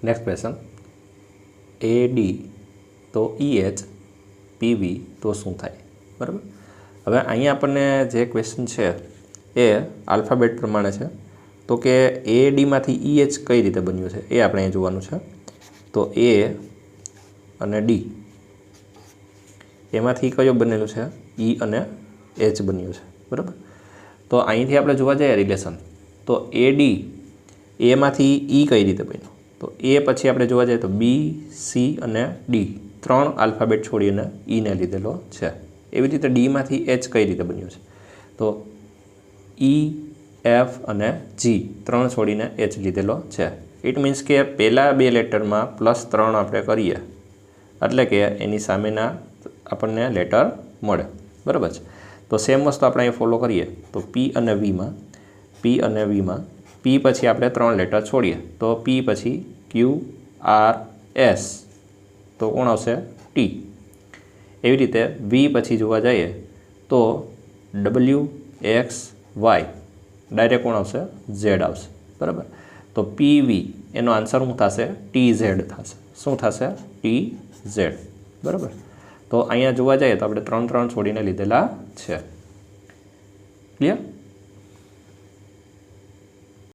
Next question AD તો EH PV તો શું થાય? બરાબર. હવે અહીંયા આપણને જે ક્વેશ્ચન છે એ આલ્ફાબેટ પ્રમાણે છે. તો કે AD માંથી EH કઈ રીતે બન્યું છે એ આપણે અહીં જોવાનું છે. તો A અને D એમાંથી કયો બનેલું છે? E અને H બન્યું છે. બરાબર. તો અહીંથી આપણે જોવા જઈએ રિલેશન, તો AD એમાંથી E કઈ રીતે બન્યું? તો એ પછી આપણે જોવા જઈએ તો B, C અને D 3 આલ્ફાબેટ છોડીને E ને લીધેલો છે. એવી રીતે D માંથી H કઈ રીતે બન્યું છે? તો E, F અને G 3 છોડીને H લીધેલો છે. ઇટ મીન્સ કે પહેલા બે લેટરમાં +3 આપણે કરીએ એટલે કે એની સામેના આપણને લેટર મળે. બરાબર છે. તો સેમ વસ્તુ આપણે અહીં ફોલો કરીએ તો P અને Vમાં P પછી આપણે 3 લેટર છોડીએ તો P પછી Q, R, S તો કોણ આવશે? T. એવી રીતે V પછી જોવા જઈએ તો W, X, Y ડાયરેક્ટ કોણ આવશે? Z આવશે. બરાબર. તો PV એનો આન્સર શું થશે? TZ થશે. શું થશે? TZ. બરાબર. તો અહીંયા જોવા જઈએ તો આપણે 3 છોડીને લીધેલા છે. ક્લિયર?